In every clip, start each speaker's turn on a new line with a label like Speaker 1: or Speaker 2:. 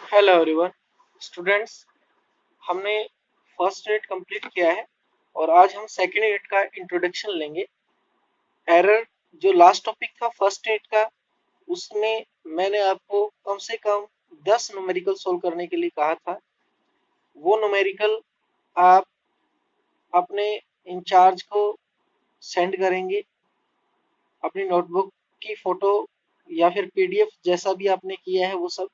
Speaker 1: Hello everyone students, हमने first unit complete किया है और आज हम सेकेंड यूनिट का इंट्रोडक्शन लेंगे। एरर जो लास्ट टॉपिक था फर्स्ट यूनिट का, उसमें मैंने आपको कम से कम 10 न्यूमेरिकल सोल्व करने के लिए कहा था। वो न्यूमेरिकल आप अपने इंचार्ज को सेंड करेंगे, अपनी नोटबुक की फोटो या फिर पीडीएफ जैसा भी आपने किया है वो सब।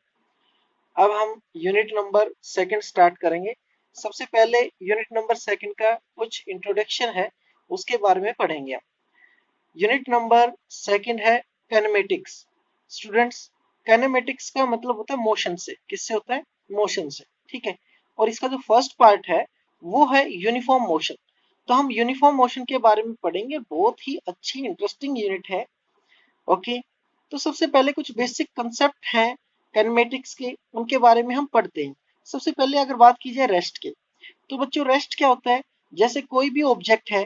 Speaker 1: अब हम यूनिट नंबर सेकंड स्टार्ट करेंगे। सबसे पहले यूनिट नंबर सेकंड का कुछ इंट्रोडक्शन है, उसके बारे में पढ़ेंगे आप। यूनिट नंबर सेकंड है कैनेमेटिक्स। स्टूडेंट्स, कैनेमेटिक्स का मतलब होता है मोशन से। किससे होता है? मोशन से, ठीक है। और इसका जो फर्स्ट पार्ट है वो है यूनिफॉर्म मोशन। तो हम यूनिफॉर्म मोशन के बारे में पढ़ेंगे। बहुत ही अच्छी इंटरेस्टिंग यूनिट है। ओके, तो सबसे पहले कुछ बेसिक कंसेप्ट हैं कैनेमेटिक्स के, उनके बारे में हम पढ़ते हैं। सबसे पहले अगर बात की जाए रेस्ट के, तो बच्चों रेस्ट क्या होता है? जैसे कोई भी ऑब्जेक्ट है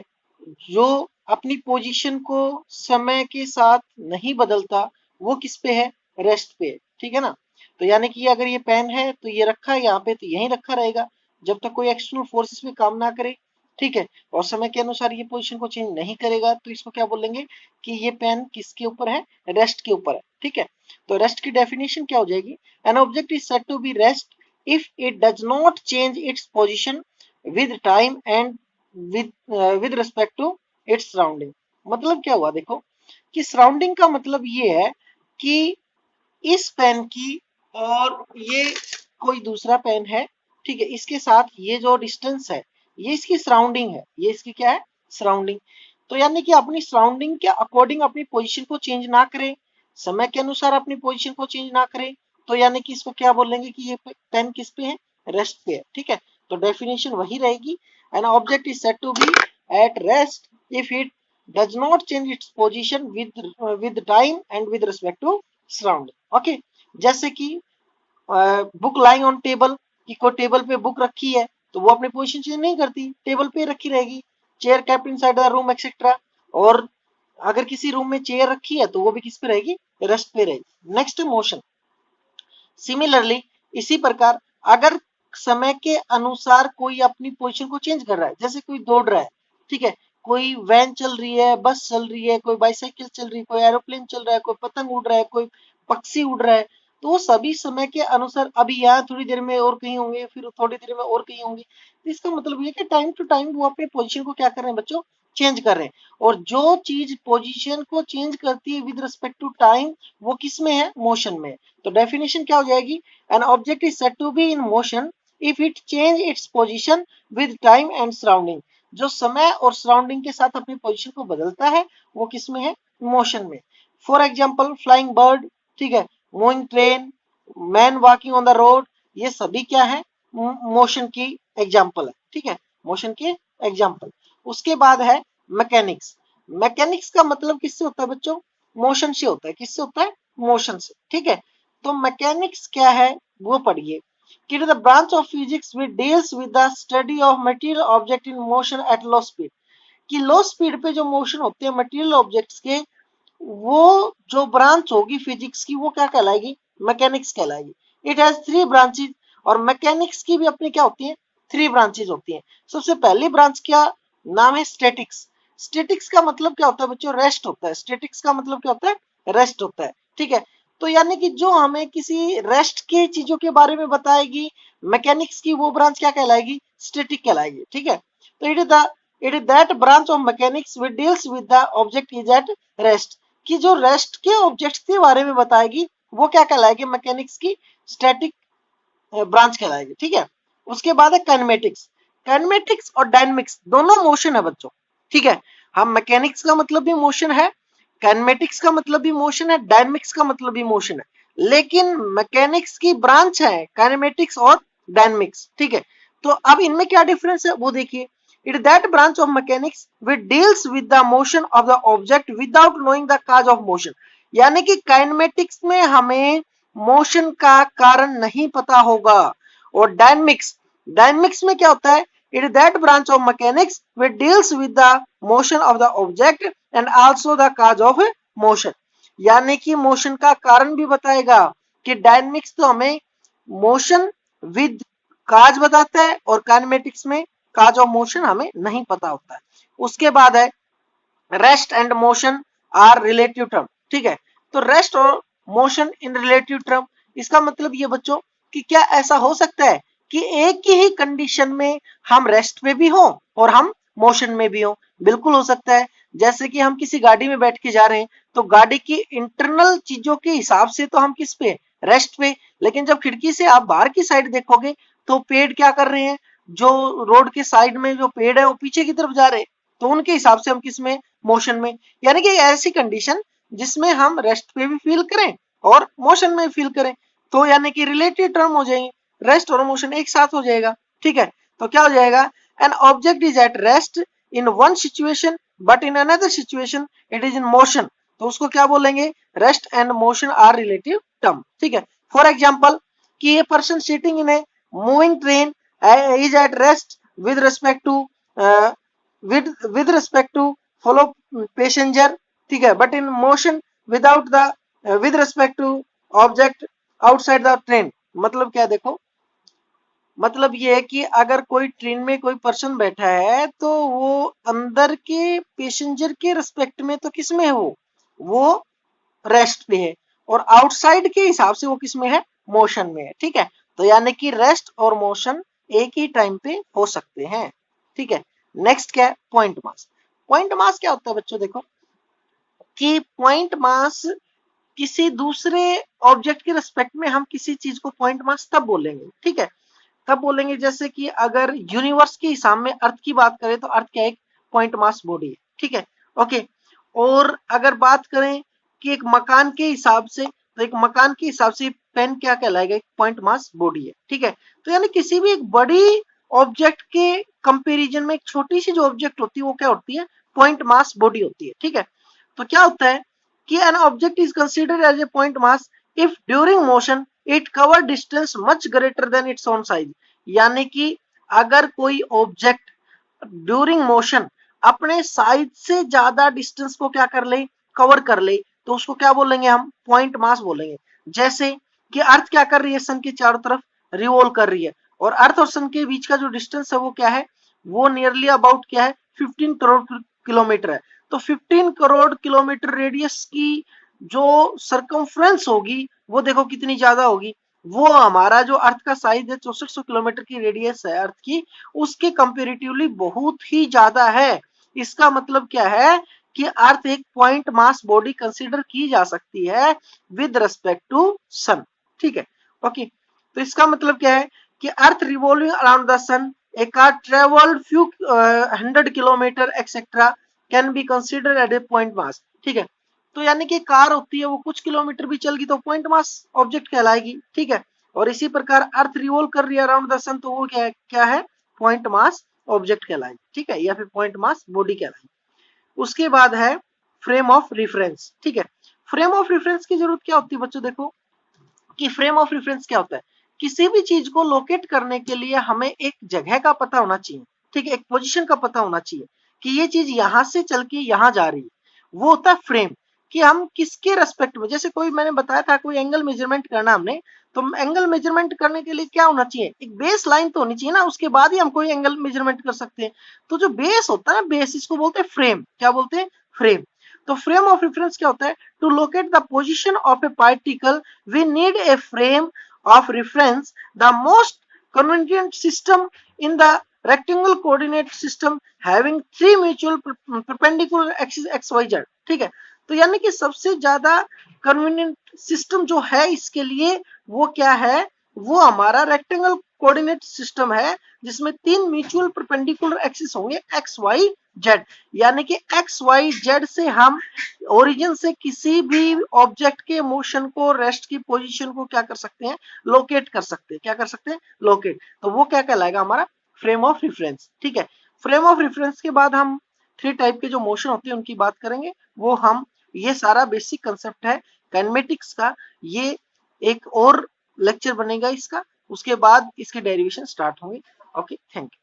Speaker 1: जो अपनी पोजीशन को समय के साथ नहीं बदलता, वो किस पे है? रेस्ट पे है, ठीक है ना। तो यानी कि अगर ये पेन है तो ये रखा है यहाँ पे, तो यहीं रखा रहेगा जब तक कोई एक्सटर्नल फोर्सेस पे काम ना करे, ठीक है। और समय के अनुसार ये पोजीशन को चेंज नहीं करेगा, तो इसको क्या बोलेंगे कि ये पेन किसके ऊपर है? रेस्ट के ऊपर है, ठीक है। तो रेस्ट की डेफिनेशन क्या हो जाएगी? An object is said to be rest if it does not change its position with time and with respect to its surrounding. मतलब क्या हुआ? देखो कि सराउंडिंग का मतलब ये है कि इस पेन की और ये कोई दूसरा पेन है, ठीक है, इसके साथ ये जो डिस्टेंस है ये इसकी सराउंडिंग है, ये इसकी क्या है? सराउंडिंग। तो यानी कि अपनी सराउंडिंग के अकॉर्डिंग अपनी पोजीशन को चेंज ना करे, समय के अनुसार अपनी पोजीशन को चेंज ना करे, तो यानी कि इसको क्या बोलेंगे कि ये पेन किस पे है? रेस्ट पे है, ठीक है। तो डेफिनेशन वही रहेगी। An object is said to be at rest if it does not change its position with time and with respect to surrounding। Okay, जैसे कि बुक लाइंग ऑन टेबल, कि कोई टेबल पे बुक रखी है तो वो अपनी पोजीशन चेंज नहीं करती, टेबल पे रखी रहेगी। Chair kept inside the room etcetera. और अगर किसी रूम में चेयर रखी है तो वो भी किस पे रहेगी? रेस्ट पे रहेगी। Next motion. सिमिलरली, इसी प्रकार अगर समय के अनुसार कोई अपनी पोजीशन को चेंज कर रहा है, जैसे कोई दौड़ रहा है, ठीक है, कोई वैन चल रही है, बस चल रही है, कोई बाइसाइकिल चल रही है, कोई एरोप्लेन चल रहा है, कोई पतंग उड़ रहा है, कोई पक्षी उड़ रहा है, तो वो सभी समय के अनुसार अभी यहाँ थोड़ी देर में और कहीं होंगे, फिर थोड़ी देर में और कहीं होंगे। तो इसका मतलब ये कि टाइम टू टाइम वो अपने पोजीशन को क्या कर रहे हैं बच्चों? चेंज कर रहे हैं। और जो चीज पोजीशन को चेंज करती है विद रिस्पेक्ट टू टाइम, वो किस में है? मोशन में। तो डेफिनेशन क्या हो जाएगी? An object is said to be in motion if it change its position with time and surrounding. जो समय और सराउंडिंग के साथ अपनी पोजीशन को बदलता है वो किस में है? मोशन में। फॉर एग्जाम्पल फ्लाइंग बर्ड, ठीक है, moving train, man walking on the road, ये सभी क्या है? मोशन की एग्जाम्पल है, ठीक है, मोशन के एग्जाम्पल। उसके बाद है मैकेनिक्स। मैकेनिक्स का मतलब किससे होता है बच्चों? मोशन से होता है। किससे होता है? मोशन से, ठीक है। तो मैकेनिक्स क्या है वो पढ़िए कि the branch of physics which deals with the study of material object in motion at low speed. कि लो स्पीड पे जो मोशन होते हैं मटेरियल ऑब्जेक्ट्स के, वो जो ब्रांच होगी फिजिक्स की वो क्या कहलाएगी? मैकेनिक्स कहलाएगी। It has three branches. और मैकेनिक्स की भी अपनी क्या होती है? थ्री ब्रांचेज होती हैं। सबसे पहली ब्रांच क्या नाम है? स्टैटिक्स। स्टैटिक्स का मतलब क्या होता है बच्चों? रेस्ट होता है। स्टैटिक्स का मतलब क्या होता है? रेस्ट होता है, ठीक है। तो यानी कि जो हमें किसी रेस्ट की चीजों के बारे में बताएगी मैकेनिक्स की, वो ब्रांच क्या कहलाएगी? स्टैटिक कहलाएगी, ठीक है। तो it is that branch of mechanics which deals with the object is at rest. कि जो रेस्ट के ऑब्जेक्ट्स के बारे में बताएगी वो क्या कहलाएगी? मैकेनिक्स की स्टैटिक ब्रांच कहलाएगी, ठीक है। उसके बाद है काइनेमेटिक्स। काइनेमेटिक्स और डायनेमिक्स दोनों मोशन है बच्चों, ठीक है। हम मैकेनिक्स का मतलब भी मोशन है, काइनेमेटिक्स का मतलब भी मोशन है, डायनेमिक्स का मतलब भी मोशन है। लेकिन मैकेनिक्स की ब्रांच है काइनेमेटिक्स और डायनेमिक्स, ठीक है। तो अब इनमें क्या डिफरेंस है वो देखिए। It is that branch of mechanics which deals with the motion of the object without knowing the cause of motion. यानी कि काइनेमेटिक्स में हमें मोशन का कारण नहीं पता होगा। और डायनेमिक्स, डायनेमिक्स में क्या होता है? It is that branch of mechanics which deals with the motion of the object and also the cause of motion. यानी कि मोशन का कारण भी बताएगा। कि डायनेमिक्स तो हमें मोशन विद काज बताता है और काइनेमेटिक्स में काज ऑफ मोशन हमें नहीं पता होता है। उसके बाद है rest and motion are relative term. ठीक है, तो रेस्ट और मोशन इन रिलेटिव टर्म, इसका मतलब ये बच्चों कि क्या ऐसा हो सकता है कि एक ही कंडीशन में हम रेस्ट में भी हो और हम मोशन में भी हो? बिल्कुल हो सकता है। जैसे कि हम किसी गाड़ी में बैठ के जा रहे हैं तो गाड़ी की इंटरनल चीजों के हिसाब से तो हम किस पे, रेस्ट पे, लेकिन जब खिड़की से आप बाहर की साइड देखोगे तो पेड़ क्या कर रहे हैं, जो रोड के साइड में जो पेड़ है वो पीछे की तरफ जा रहे हैं, तो उनके हिसाब से हम किस में, मोशन में। यानी कि ऐसी कंडीशन जिसमें हम रेस्ट पे भी फील करें और मोशन में फील करें, तो यानी कि रिलेटिव टर्म हो जाएंगे, रेस्ट और मोशन एक साथ हो जाएगा। ठीक है, तो क्या हो जाएगा, an object is at rest in one situation but in another situation it is in motion, तो उसको क्या बोलेंगे, rest and motion are relative term. ठीक है, फॉर एग्जाम्पल कि a person sitting in a moving train is at rest with respect to with respect to follow passenger, ठीक है, but in motion without the with respect to object outside the train। मतलब क्या, देखो मतलब ये है कि अगर कोई ट्रेन में कोई पर्सन बैठा है तो वो अंदर के पैसेंजर के रिस्पेक्ट में तो किस में है, वो रेस्ट पे है, और आउटसाइड के हिसाब से वो किस में है, मोशन में है। ठीक है, तो यानी कि रेस्ट और मोशन एक ही टाइम पे हो सकते हैं। ठीक है, नेक्स्ट क्या है, पॉइंट मास। पॉइंट मास क्या होता है बच्चों, देखो कि पॉइंट मास किसी दूसरे ऑब्जेक्ट के रिस्पेक्ट में हम किसी चीज को पॉइंट मास तब बोलेंगे। ठीक है, तब बोलेंगे जैसे कि अगर यूनिवर्स के हिसाब में अर्थ की बात करें तो अर्थ क्या एक पॉइंट मास बॉडी है। ठीक है, ओके, और अगर बात करें कि एक मकान के हिसाब से, तो एक मकान के हिसाब से पेन क्या कहलाएगा, एक पॉइंट मास बॉडी है। ठीक है, तो यानी किसी भी एक बड़ी ऑब्जेक्ट के कंपैरिजन में एक छोटी सी जो ऑब्जेक्ट होती है वो क्या होती है, पॉइंट मास बॉडी होती है। ठीक है, तो क्या होता है कि an object is considered as a point mass if during motion it cover distance much greater than its own size. यानी कि अगर कोई ऑब्जेक्ट ड्यूरिंग मोशन अपने साइज से ज्यादा डिस्टेंस को क्या कर ले, कवर कर ले, तो उसको क्या बोलेंगे, हम पॉइंट मास बोलेंगे। जैसे कि अर्थ क्या कर रही है, सन के चारों तरफ रिवॉल्व कर रही है, और अर्थ और सन के बीच का जो डिस्टेंस है वो क्या है, वो नियरली अबाउट क्या है, 15 करोड़ किलोमीटर है। तो 15 करोड़ किलोमीटर रेडियस की जो सरकमफ्रेंस होगी वो देखो कितनी ज्यादा होगी, वो हमारा जो अर्थ का साइज है 6400 किलोमीटर की रेडियस है अर्थ की, उसके कंपेरेटिवली बहुत ही ज्यादा है। इसका मतलब क्या है कि अर्थ एक पॉइंट मास बॉडी कंसीडर की जा सकती है विद रिस्पेक्ट टू सन। ठीक है, ओके, तो इसका मतलब क्या है कि earth revolving around the sun a car travelled few 100 kilometre etcetera can be consider at a point mass. ठीक है, तो यानी कि कार होती है वो कुछ किलोमीटर भी चल गई तो पॉइंट मास ऑब्जेक्ट कहलाएगी। ठीक है, और इसी प्रकार अर्थ रिवॉल्व कर रही है अराउंड द सन तो वो क्या है, पॉइंट मास ऑब्जेक्ट कहलाएगी। ठीक है, या फिर पॉइंट मास बॉडी कहलाएगी। उसके बाद है फ्रेम ऑफ रेफरेंस। ठीक है, फ्रेम ऑफ रेफरेंस की जरूरत क्या होती है बच्चों, देखो कि फ्रेम ऑफ रेफरेंस क्या होता है, किसी भी चीज को लोकेट करने के लिए हमें एक जगह का पता होना चाहिए। ठीक है, एक पोजीशन का पता होना चाहिए कि ये चीज यहां से चल के यहां जा रही है, वो होता है फ्रेम। कि हम किसके रेस्पेक्ट में, जैसे कोई मैंने बताया था कोई एंगल मेजरमेंट करना हमने, तो एंगल मेजरमेंट करने के लिए क्या होना चाहिए, एक बेस लाइन तो होनी चाहिए ना, उसके बाद ही हम कोई एंगल मेजरमेंट कर सकते हैं। तो जो बेस होता है ना, बेस, इसको बोलते हैं फ्रेम। क्या बोलते हैं, फ्रेम। तो फ्रेम ऑफ रेफरेंस क्या होता है, to locate the position of a particle we need a frame of reference, the most convenient system in the rectangle coordinate system having three mutual perpendicular axes x y z। ठीक है, तो यानी कि सबसे ज्यादा कन्वीनियंट सिस्टम जो है इसके लिए वो क्या है, वो हमारा रेक्टेंगल कोऑर्डिनेट सिस्टम है जिसमें तीन म्यूचुअल परपेंडिकुलर एक्सिस होंगे एक्स वाई जेड। यानी कि एक्स वाई जेड से हम ओरिजिन से किसी भी ऑब्जेक्ट के मोशन को, रेस्ट की पोजीशन को क्या कर सकते हैं, लोकेट कर सकते हैं। क्या कर सकते हैं, लोकेट। तो वो क्या कहलाएगा, हमारा फ्रेम ऑफ रेफरेंस। ठीक है, फ्रेम ऑफ रेफरेंस के बाद हम 3 टाइप के जो मोशन होते हैं उनकी बात करेंगे। वो हम, ये सारा बेसिक कंसेप्ट है काइनेमेटिक्स का, ये एक और लेक्चर बनेगा इसका, उसके बाद इसके डेरिवेशन स्टार्ट होंगे। Okay, thank you.